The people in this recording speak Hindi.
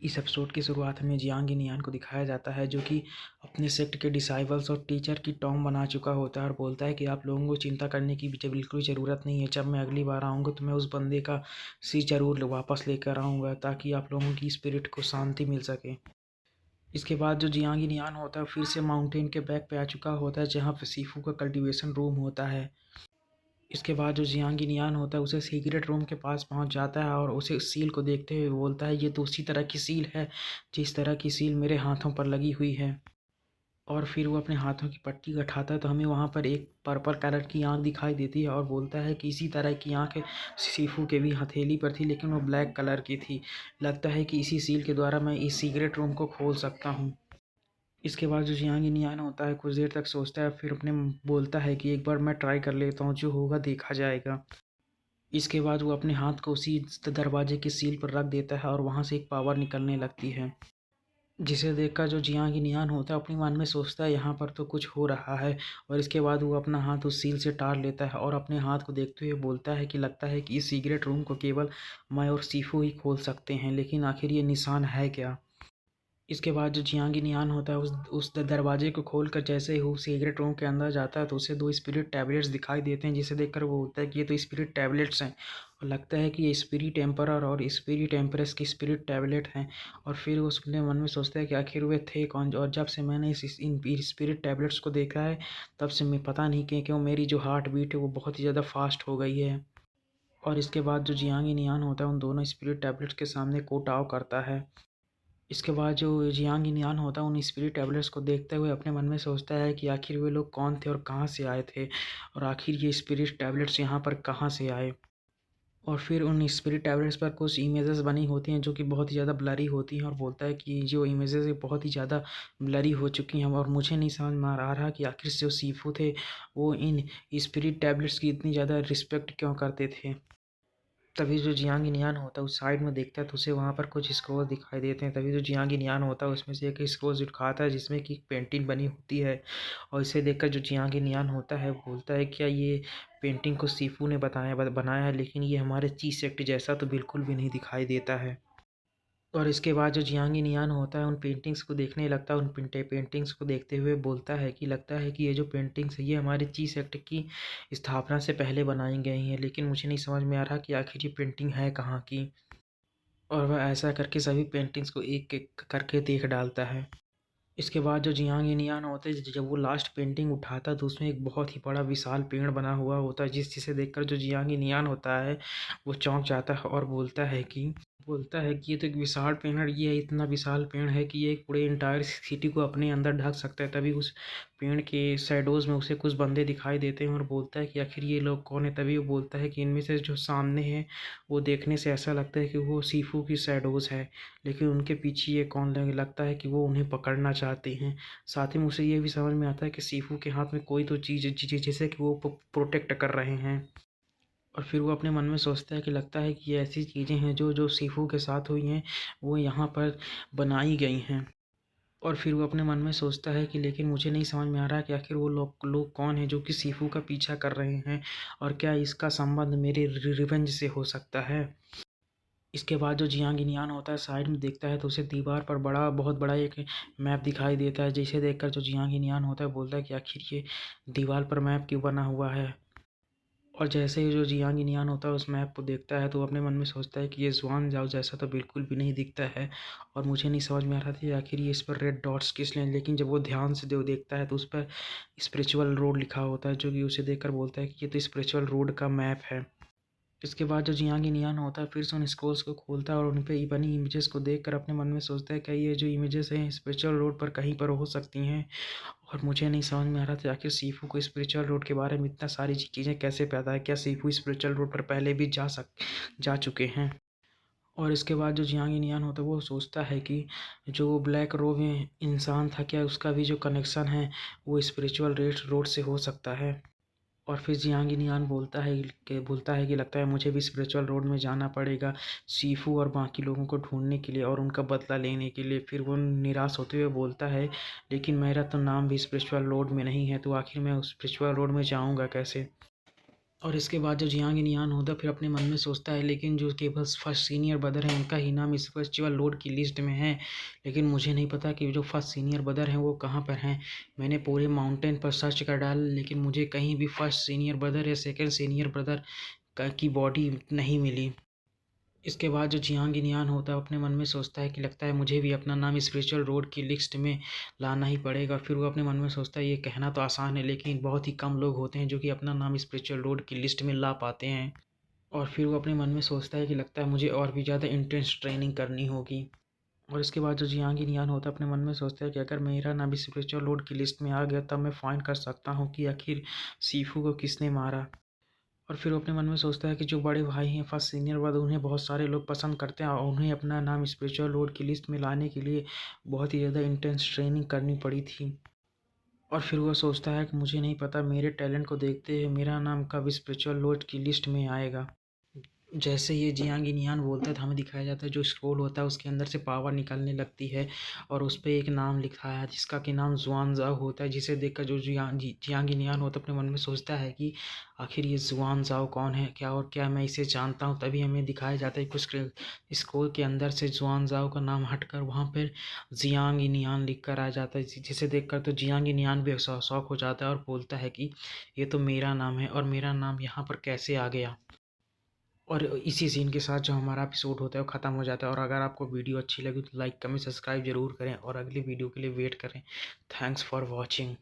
इस एपिसोड की शुरुआत में जियांग नियान को दिखाया जाता है, जो कि अपने सेक्ट के डिसाइबल्स और टीचर की टॉम बना चुका होता है और बोलता है कि आप लोगों को चिंता करने की बिल्कुल ज़रूरत नहीं है। जब मैं अगली बार आऊँगा तो मैं उस बंदे का सिर ज़रूर वापस लेकर आऊँगा, ताकि आप लोगों की स्पिरिट को शांति मिल सके। इसके बाद जो जियांग नियान होता है फिर से माउंटेन के बैक पे आ चुका होता है, जहाँ पे सीफू का कल्टीवेशन रूम होता है। इसके बाद जो जियांग नियान होता है उसे सीक्रेट रूम के पास पहुंच जाता है और उसे सील को देखते हुए बोलता है, ये तो उसी तरह की सील है जिस तरह की सील मेरे हाथों पर लगी हुई है। और फिर वो अपने हाथों की पट्टी उठाता है तो हमें वहाँ पर एक पर्पल कलर की आँख दिखाई देती है और बोलता है कि इसी तरह की आँख सीफू के भी हथेली पर थी, लेकिन वो ब्लैक कलर की थी। लगता है कि इसी सील के द्वारा मैं इस सीक्रेट रूम को खोल सकता हूँ। इसके बाद जो जियांग नियान होता है कुछ देर तक सोचता है, फिर अपने बोलता है कि एक बार मैं ट्राई कर लेता हूँ, जो होगा देखा जाएगा। इसके बाद वो अपने हाथ को उसी दरवाजे की सील पर रख देता है और वहाँ से एक पावर निकलने लगती है, जिसे देखकर जो जियांग नियान होता है अपने मन में सोचता है यहाँ पर तो कुछ हो रहा है। और इसके बाद वो अपना हाथ उस सील से टार लेता है और अपने हाथ को देखते हुए बोलता है कि लगता है कि इस सीक्रेट रूम को केवल मैं और सीफू ही खोल सकते हैं, लेकिन आखिर ये निशान है क्या। इसके बाद जो जियांग नियान होता है उस दरवाजे को खोलकर जैसे ही वो सीक्रेट रूम के अंदर जाता है तो उसे दो स्पिरिट टैबलेट्स दिखाई देते हैं, जिसे देखकर वो बोलता है कि ये तो स्पिरिट टैबलेट्स हैं। और लगता है कि ये स्पिरिट एम्परर और स्पिरिट एम्प्रेस की स्पिरिट टैबलेट हैं। और फिर वो अपने मन में सोचता है कि आखिर वे थे कौन, और जब से मैंने इन स्पिरिट टैबलेट्स को देखा है तब से मैं पता नहीं क्यों मेरी जो हार्ट बीट है वो बहुत ही ज़्यादा फास्ट हो गई है। और इसके बाद जो जियांग नियान होता है उन दोनों स्पिरिट टैबलेट्स के सामने कोटाव करता है। इसके बाद जो जियांग नियान होता है उन स्पिरिट टैबलेट्स को देखते हुए अपने मन में सोचता है कि आखिर वे लोग कौन थे और कहाँ से आए थे, और आखिर ये स्पिरिट टैबलेट्स यहाँ पर कहाँ से आए। और फिर उन स्पिरिट टैबलेट्स पर कुछ इमेजेस बनी होती हैं जो कि बहुत ही ज़्यादा ब्लरी होती हैं, और बोलता है कि जो इमेजेस है बहुत ही ज़्यादा ब्लरी हो चुकी हैं और मुझे नहीं समझ में आ रहा कि आखिर जो सीफू थे वो इन स्पिरिट टैबलेट्स की इतनी ज़्यादा रिस्पेक्ट क्यों करते थे। तभी जो जियांग नियान होता है उस साइड में देखता है तो उसे वहाँ पर कुछ स्क्रोल दिखाई देते हैं। तभी जो जियांग नियान होता है उसमें से एक स्क्रोल उठाता है जिसमें कि एक पेंटिंग बनी होती है, और इसे देखकर जो जियांग नियान होता है बोलता है, क्या ये पेंटिंग को सीफू ने बनाया है, लेकिन ये हमारे ची सेक्ट जैसा तो बिल्कुल भी नहीं दिखाई देता है। और इसके बाद जो जियांग नियान होता है उन पेंटिंग्स को देखने लगता है, उन पेंटिंग्स को देखते हुए बोलता है कि लगता है कि ये जो पेंटिंग्स है ये हमारे ची सेक्ट की स्थापना से पहले बनाई गई हैं, लेकिन मुझे नहीं समझ में आ रहा कि आखिर ये पेंटिंग है कहाँ की। और वह ऐसा करके सभी पेंटिंग्स को एक एक करके देख डालता है। इसके बाद जो जियांग नियान होता है जब वो लास्ट पेंटिंग उठाता है तो उसमें एक बहुत ही बड़ा विशाल पेड़ बना हुआ होता है, जिसे देखकर जो जियांग नियान होता है वो चौंक जाता है और बोलता है कि ये तो एक विशाल पेड़ है, ये इतना विशाल पेड़ है कि ये एक पूरे इंटायर सिटी को अपने अंदर ढक सकता है। तभी उस पेड़ के शैडोज में उसे कुछ बंदे दिखाई देते हैं और बोलता है कि आखिर ये लोग कौन है। तभी वो बोलता है कि इनमें से जो सामने है वो देखने से ऐसा लगता है कि वो सीफू की शैडोज है, लेकिन उनके पीछे ये कौन लगता है कि वो उन्हें पकड़ना चाहते हैं। साथ ही में उसे ये भी समझ में आता है कि सीफू के हाथ में कोई तो चीज़ जिसे कि वो प्रोटेक्ट कर रहे हैं। और फिर वो अपने मन में सोचता है कि लगता है कि ये ऐसी चीज़ें हैं जो जो सीफू के साथ हुई हैं वो यहाँ पर बनाई गई हैं। और फिर वो अपने मन में सोचता है कि लेकिन मुझे नहीं समझ में आ रहा कि आखिर वो लोग कौन हैं जो कि सीफू का पीछा कर रहे हैं, और क्या इसका संबंध मेरे रिवेंज से हो सकता है। इसके बाद जो जियांग नियान होता है साइड में देखता है तो उसे दीवार पर बहुत बड़ा एक मैप दिखाई देता है, जिसे देखकर जो जियांग नियान होता है बोलता है कि आखिर ये दीवार पर मैप क्यों बना हुआ है। और जैसे ही जो जियांग नियान होता है उस मैप को देखता है तो वो अपने मन में सोचता है कि ये जुआन जाओ जैसा तो बिल्कुल भी नहीं दिखता है, और मुझे नहीं समझ में आ रहा था आखिर ये इस पर रेड डॉट्स किस लिए। लेकिन जब वो ध्यान से देखता है तो उस पर स्पिरिचुअल रोड लिखा होता है, जो कि उसे देखकर बोलता है कि ये तो स्पिरिचुअल रोड का मैप है। इसके बाद जो जियांग नियान होता है फिर से उन स्क्रोल्स को खोलता है और उन पे बनी इमेजेस को देखकर अपने मन में सोचता है कि ये जो इमेजेस हैं स्पिरिचुअल रोड पर कहीं पर हो सकती हैं। और मुझे नहीं समझ में आ रहा था आखिर सीफू को स्पिरिचुअल रोड के बारे में इतना सारी चीज़ें कैसे पता है, क्या सीफू स्पिरिचुअल रोड पर पहले भी जा चुके हैं। और इसके बाद जो जियांग नियान होता है वो सोचता है कि जो ब्लैक रोब में इंसान था क्या उसका भी जो कनेक्शन है वो स्पिरिचुअल रोड से हो सकता है। और फिर जियांग नियान बोलता है कि लगता है मुझे भी स्पिरिचुअल रोड में जाना पड़ेगा सीफू और बाकी लोगों को ढूंढने के लिए और उनका बदला लेने के लिए। फिर वो निराश होते हुए बोलता है, लेकिन मेरा तो नाम भी स्पिरिचुअल रोड में नहीं है, तो आखिर मैं उस स्पिरिचुअल रोड में जाऊंगा कैसे। और इसके बाद जो जियांग नियान होता है फिर अपने मन में सोचता है, लेकिन जो केवल फर्स्ट सीनियर ब्रदर हैं उनका ही नाम इस फेस्टिवल लोड की लिस्ट में है, लेकिन मुझे नहीं पता कि जो फर्स्ट सीनियर ब्रदर हैं वो कहाँ पर हैं। मैंने पूरे माउंटेन पर सर्च कर डाला, लेकिन मुझे कहीं भी फर्स्ट सीनियर ब्रदर या सेकंड सीनियर ब्रदर की बॉडी नहीं मिली। इसके बाद जो जियांग नियान होता है अपने मन में सोचता है कि लगता है मुझे भी अपना नाम स्पिरिचुअल रोड की लिस्ट में लाना ही पड़ेगा। फिर वो अपने मन में सोचता है ये कहना तो आसान है, लेकिन बहुत ही कम लोग होते हैं जो कि अपना नाम स्पिरिचुअल रोड की लिस्ट में ला पाते हैं। और फिर वो अपने मन में सोचता है कि लगता है मुझे और भी ज़्यादा इंटेंस ट्रेनिंग करनी होगी। और इसके बाद जो जियांग नियान होता है अपने मन में सोचता है कि अगर मेरा नाम स्पिरिचुअल रोड की लिस्ट में आ गया तब मैं फाइंड कर सकता हूँ कि आखिर सीफू को किसने मारा। और फिर वो अपने मन में सोचता है कि जो बड़े भाई हैं फर्स्ट सीनियर बाद उन्हें बहुत सारे लोग पसंद करते हैं और उन्हें अपना नाम स्पिरिचुअल रोड की लिस्ट में लाने के लिए बहुत ही ज़्यादा इंटेंस ट्रेनिंग करनी पड़ी थी। और फिर वो सोचता है कि मुझे नहीं पता मेरे टैलेंट को देखते हुए मेरा नाम कब स्पिरिचुअल रोड की लिस्ट में आएगा। जैसे ये जियांग नियान बोलता है तो हमें दिखाया जाता है जो स्क्रोल होता है उसके अंदर से पावर निकलने लगती है और उस पे एक नाम लिखा है जिसका कि नाम ज़ुआनज़ाओ होता है, जिसे देखकर जो जियांग नियान होता है अपने मन में सोचता है कि आखिर ये ज़ुआनज़ाओ कौन है, क्या और क्या मैं इसे जानता हूँ। तभी हमें दिखाया जाता है कुछ स्क्रोल के अंदर से ज़ुआनज़ाओ का नाम हटकर वहाँ पर जियांग नियान लिख कर आ जाता है, जिसे देखकर तो जियांग नियान भी शौक हो जाता है और बोलता है कि ये तो मेरा नाम है और मेरा नाम यहाँ पर कैसे आ गया। और इसी सीन के साथ जो हमारा एपिसोड होता है वो ख़त्म हो जाता है। और अगर आपको वीडियो अच्छी लगी तो लाइक कमेंट सब्सक्राइब जरूर करें और अगली वीडियो के लिए वेट करें। Thanks for watching.